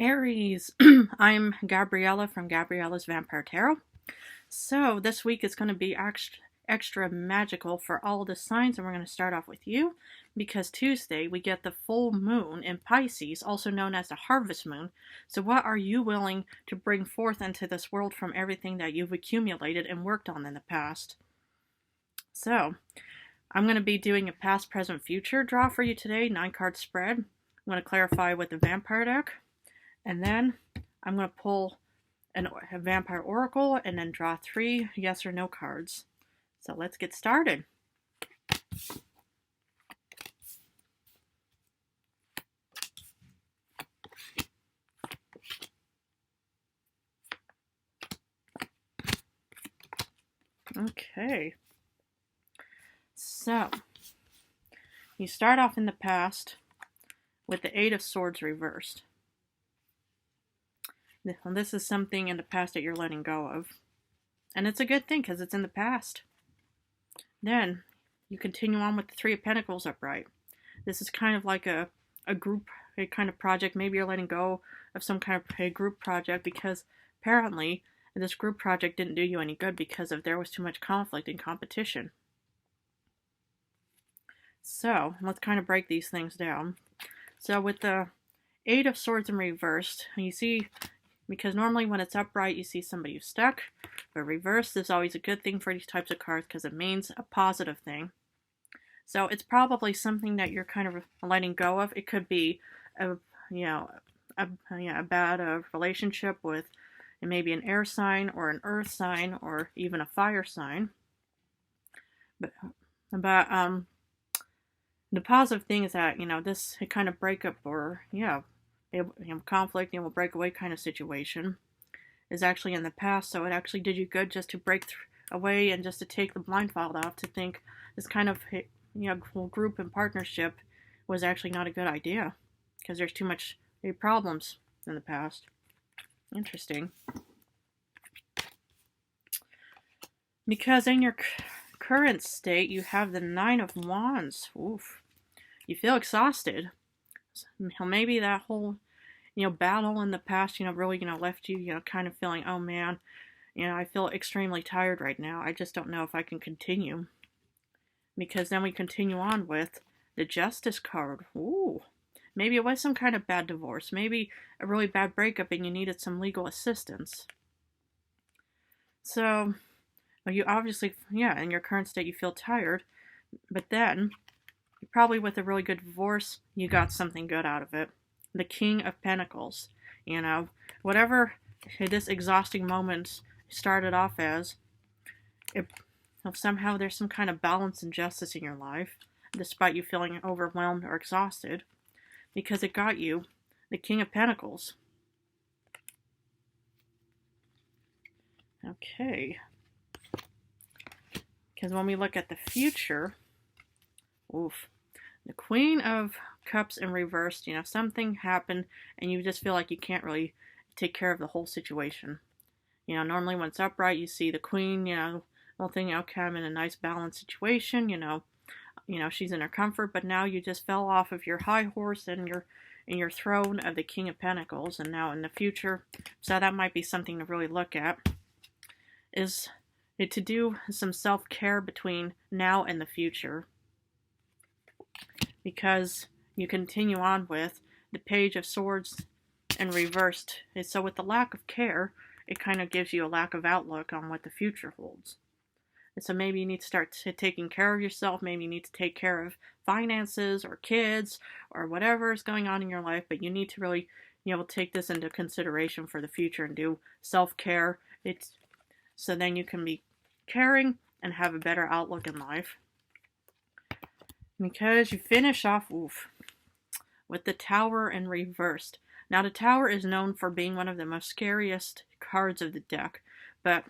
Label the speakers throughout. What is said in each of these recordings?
Speaker 1: Aries, I'm Gabriella from Gabriella's Vampire Tarot. So this week is going to be extra magical for all the signs, and we're going to start off with you because Tuesday we get the full moon in Pisces, also known as the harvest moon. So what are you willing to bring forth into this world from everything that you've accumulated and worked on in the past? So I'm going to be doing a past, present, future draw for you today, 9-card spread. I'm going to clarify with the vampire deck. And then I'm going to pull a vampire oracle and then draw 3 yes or no cards. So let's get started. Okay. So you start off in the past with the 8 of Swords reversed. This is something in the past that you're letting go of. And it's a good thing because it's in the past. Then you continue on with the 3 of Pentacles upright. This is kind of like a group, a kind of project. Maybe you're letting go of some kind of a group project because apparently this group project didn't do you any good because there was too much conflict and competition. So let's kind of break these things down. So with the 8 of Swords in reversed, you see, because normally when it's upright, you see somebody who's stuck. But reversed is always a good thing for these types of cards because it means a positive thing. So it's probably something that you're kind of letting go of. It could be a bad relationship with maybe an air sign or an earth sign or even a fire sign. But the positive thing is that this kind of breakup or conflict, breakaway kind of situation is actually in the past. So it actually did you good just to break away and just to take the blindfold off, to think this kind of group and partnership was actually not a good idea because there's too much problems in the past. Interesting. Because in your current state you have the 9 of Wands. Oof. You feel exhausted. Maybe that whole battle in the past really left you kind of feeling, oh man, I feel extremely tired right now. I just don't know if I can continue. Because then we continue on with the Justice card. Ooh. Maybe it was some kind of bad divorce. Maybe a really bad breakup and you needed some legal assistance. So you obviously, in your current state you feel tired, but then probably with a really good divorce, you got something good out of it. The King of Pentacles. Whatever this exhausting moment started off as, if somehow there's some kind of balance and justice in your life, despite you feeling overwhelmed or exhausted, because it got you the King of Pentacles. Okay. Because when we look at the future, oof. The Queen of Cups in reversed, something happened and you just feel like you can't really take care of the whole situation. Normally when it's upright, you see the Queen, whole thing, okay, I'm in a nice balanced situation, she's in her comfort, but now you just fell off of your high horse and you're in your throne of the King of Pentacles, and now in the future, so that might be something to really look at, is to do some self-care between now and the future. Because you continue on with the Page of Swords in reversed. And so with the lack of care, it kind of gives you a lack of outlook on what the future holds. And so maybe you need to start taking care of yourself. Maybe you need to take care of finances or kids or whatever is going on in your life. But you need to really take this into consideration for the future and do self-care. So then you can be caring and have a better outlook in life. Because you finish off with the Tower in reversed. Now the Tower is known for being one of the most scariest cards of the deck, but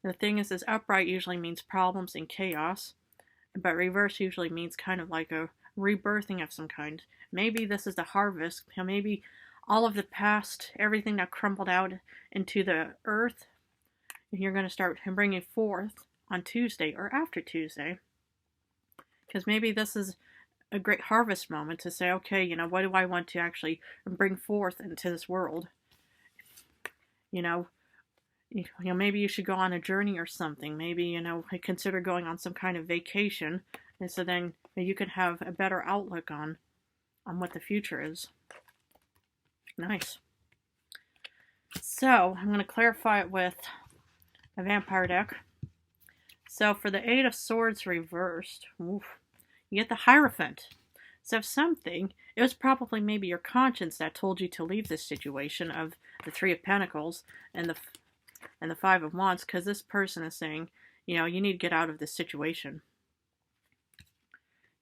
Speaker 1: the thing is, upright usually means problems and chaos, but reverse usually means kind of like a rebirthing of some kind. Maybe this is the harvest. Maybe all of the past, everything that crumbled out into the earth, you're going to start bringing forth on Tuesday or after Tuesday. Because maybe this is a great harvest moment to say, okay, what do I want to actually bring forth into this world? You know, maybe you should go on a journey or something. Maybe, consider going on some kind of vacation. And so then you can have a better outlook on what the future is. Nice. So I'm going to clarify it with a vampire deck. So for the Eight of Swords reversed, you get the Hierophant. So if something, it was probably maybe your conscience that told you to leave this situation of the Three of Pentacles and the Five of Wands, because this person is saying, you need to get out of this situation.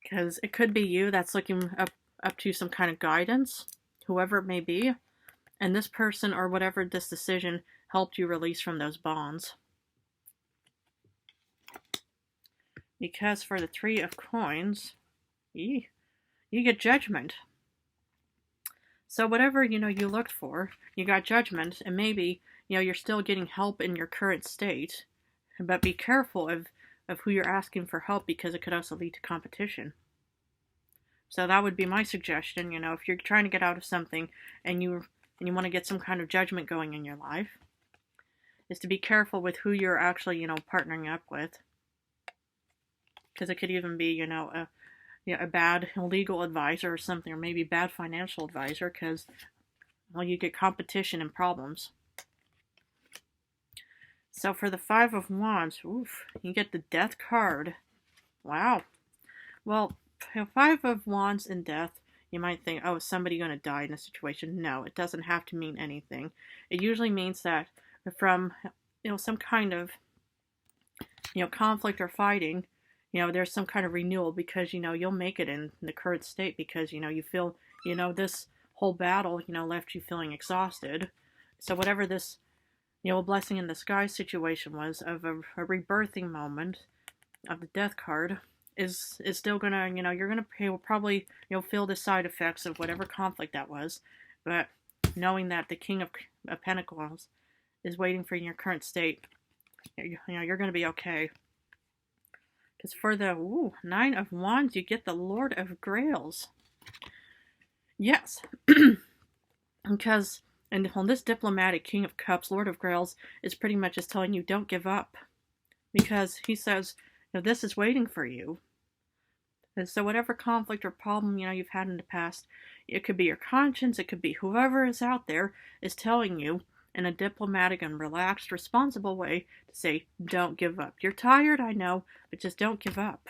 Speaker 1: Because it could be you that's looking up to some kind of guidance, whoever it may be, and this person or whatever this decision helped you release from those bonds. Because for the Three of Coins, you get Judgment. So whatever, you looked for, you got Judgment, and maybe, you're still getting help in your current state, but be careful of who you're asking for help, because it could also lead to competition. So that would be my suggestion, if you're trying to get out of something and you want to get some kind of judgment going in your life, is to be careful with who you're actually, partnering up with. Because it could even be, a bad legal advisor or something, or maybe bad financial advisor, because, you get competition and problems. So for the Five of Wands, you get the Death card. Wow. Well, Five of Wands and Death, you might think, oh, is somebody going to die in a situation? No, it doesn't have to mean anything. It usually means that from, some kind of, conflict or fighting, there's some kind of renewal, because, you'll make it in the current state, because, you feel, this whole battle, left you feeling exhausted. So whatever this, a blessing in disguise situation was of a rebirthing moment of the Death card is still gonna, you're gonna probably, feel the side effects of whatever conflict that was, but knowing that the King of Pentacles is waiting for you in your current state, you're gonna be okay. Because for the Nine of Wands, you get the Lord of Grails. Yes, because and on this diplomatic King of Cups, Lord of Grails is pretty much just telling you don't give up, because he says, this is waiting for you. And so whatever conflict or problem, you've had in the past, it could be your conscience, it could be whoever is out there is telling you in a diplomatic and relaxed, responsible way to say, don't give up. You're tired, I know, but just don't give up.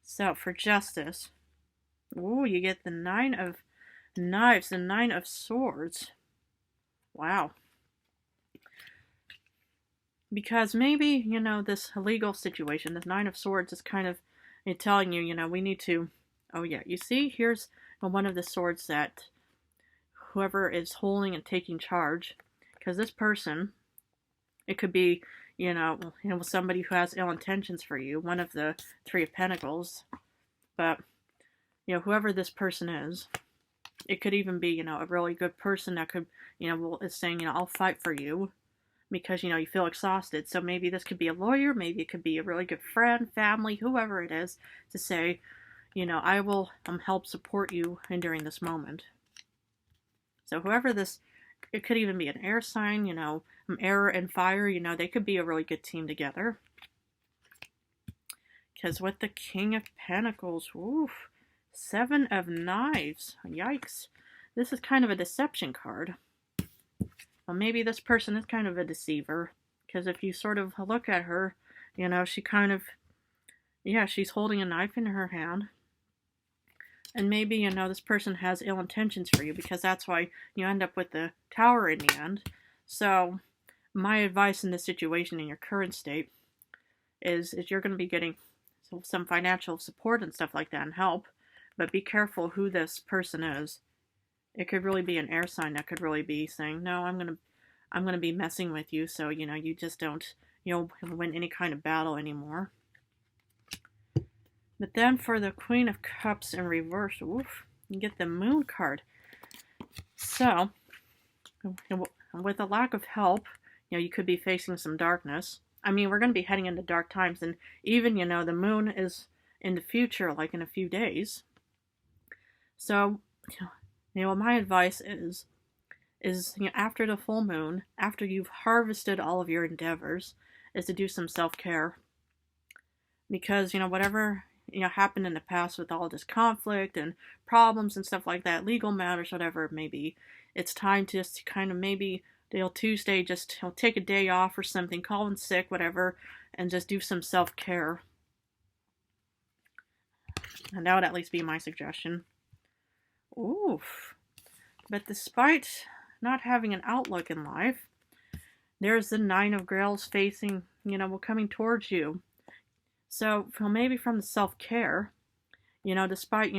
Speaker 1: So for Justice, you get the Nine of Knives, the Nine of Swords. Wow. Because maybe, this legal situation, this Nine of Swords is kind of telling you, we need to, you see, here's one of the swords that whoever is holding and taking charge, because this person, it could be, somebody who has ill intentions for you, one of the Three of Pentacles, but, whoever this person is, it could even be, a really good person that could, is saying, I'll fight for you, because, you feel exhausted. So maybe this could be a lawyer, maybe it could be a really good friend, family, whoever it is, to say, I will help support you during this moment. So whoever this, it could even be an air sign, air and fire, they could be a really good team together. Because with the King of Pentacles, Seven of Knives, yikes. This is kind of a deception card. Well, maybe this person is kind of a deceiver, because if you sort of look at her, she kind of, she's holding a knife in her hand. And maybe, this person has ill intentions for you, because that's why you end up with the Tower in the end. So, my advice in this situation in your current state is you're going to be getting some financial support and stuff like that and help, but be careful who this person is. It could really be an air sign that could really be saying, no, I'm gonna be messing with you, so you just don't win any kind of battle anymore. But then for the Queen of Cups in reverse, you get the Moon card. So with a lack of help, you could be facing some darkness. I mean, we're going to be heading into dark times, and even the Moon is in the future, like in a few days. So, my advice is after the full moon, after you've harvested all of your endeavors, is to do some self-care. Because, whatever, happened in the past with all this conflict and problems and stuff like that, legal matters, whatever it may be, it's time to just kind of maybe Tuesday, just take a day off or something, call in sick, whatever, and just do some self-care. And that would at least be my suggestion. Oof. But despite not having an outlook in life, there's the Nine of Grails facing, coming towards you. So maybe from the self-care, despite,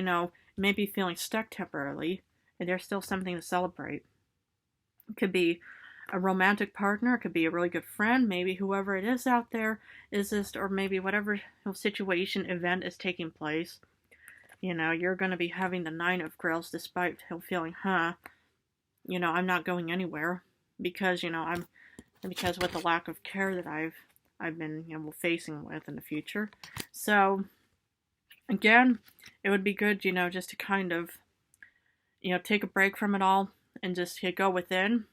Speaker 1: maybe feeling stuck temporarily, there's still something to celebrate. It could be a romantic partner, it could be a really good friend, maybe whoever it is out there is just, or maybe whatever situation, event is taking place. You're going to be having the Nine of Grails despite feeling, I'm not going anywhere because, because with the lack of care that I've been, facing with in the future. So, again, it would be good, just to kind of, take a break from it all and just go within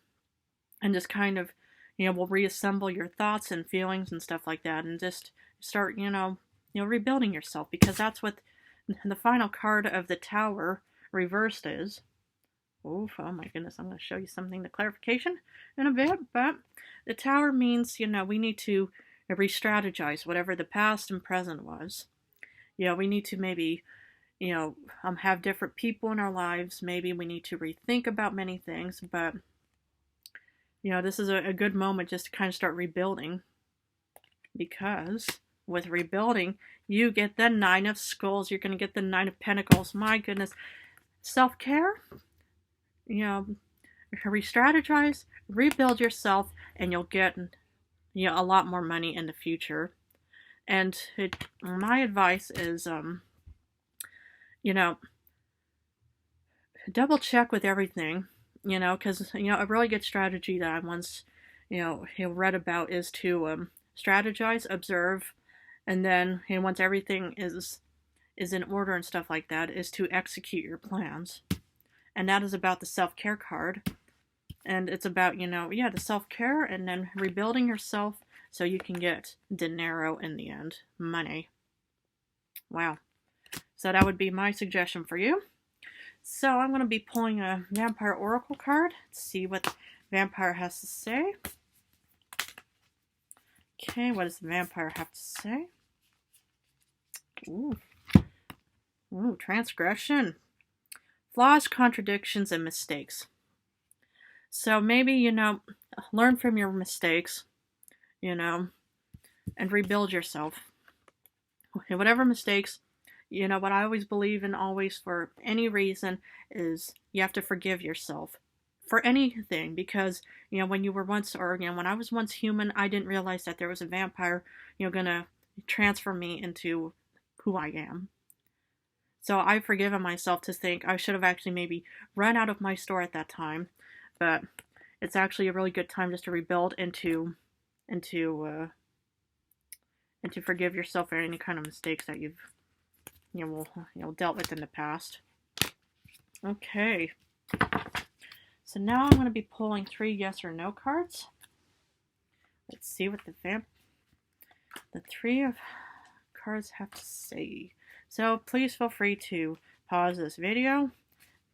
Speaker 1: and just kind of, we'll reassemble your thoughts and feelings and stuff like that and just start, rebuilding yourself, because that's what the final card of the Tower reversed is. Oof, oh my goodness, I'm going to show you something, the clarification in a bit, but the Tower means, we need to re-strategize whatever the past and present was. We need to maybe, have different people in our lives. Maybe we need to rethink about many things, but, this is a good moment just to kind of start rebuilding, because with rebuilding, you get the Nine of Skulls, you're going to get the Nine of Pentacles. My goodness. Self-care, re-strategize, rebuild yourself, and you'll get, a lot more money in the future. And my advice is, double check with everything, because, a really good strategy that I once, read about is to strategize, observe, and then, once everything is in order and stuff like that, is to execute your plans. And that is about the self-care card. And it's about, the self-care and then rebuilding yourself so you can get dinero in the end. Money. Wow. So that would be my suggestion for you. So I'm going to be pulling a Vampire Oracle card to see what Vampire has to say. Okay, what does the Vampire have to say? Ooh. Ooh, transgression. Flaws, contradictions, and mistakes. So maybe, learn from your mistakes, and rebuild yourself. Okay, whatever mistakes, what I always believe in, always, for any reason, is you have to forgive yourself for anything, because, when you were once, or, when I was once human, I didn't realize that there was a vampire, gonna transfer me into who I am. So I've forgiven myself to think I should have actually maybe run out of my store at that time, but it's actually a really good time just to rebuild and to forgive yourself for any kind of mistakes that you've dealt with in the past. Okay. So now I'm going to be pulling 3 yes or no cards. Let's see what the 3 of cards have to say. So please feel free to pause this video,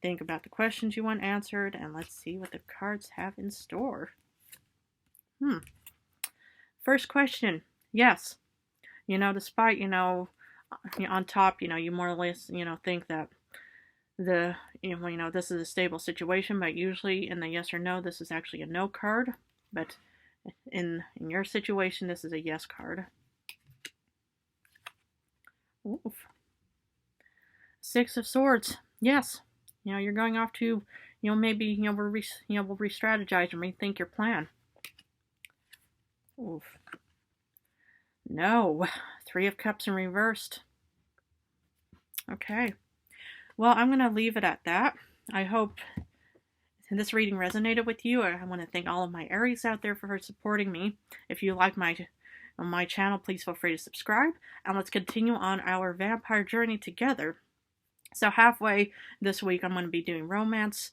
Speaker 1: think about the questions you want answered, and let's see what the cards have in store. First question, yes. Despite, on top, you more or less, think that this is a stable situation, but usually in the yes or no, this is actually a no card. But in your situation, this is a yes card. Oof. 6 of Swords. Yes. You're going off to, maybe, we'll re-strategize and rethink your plan. Oof. No. 3 of Cups in reversed. Okay. Well, I'm going to leave it at that. I hope this reading resonated with you. I want to thank all of my Aries out there for supporting me. If you like my on my channel, please feel free to subscribe, and let's continue on our vampire journey together. So halfway this week, I'm going to be doing romance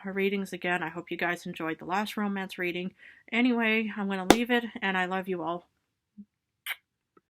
Speaker 1: readings again. I hope you guys enjoyed the last romance reading. Anyway, I'm going to leave it, and I love you all.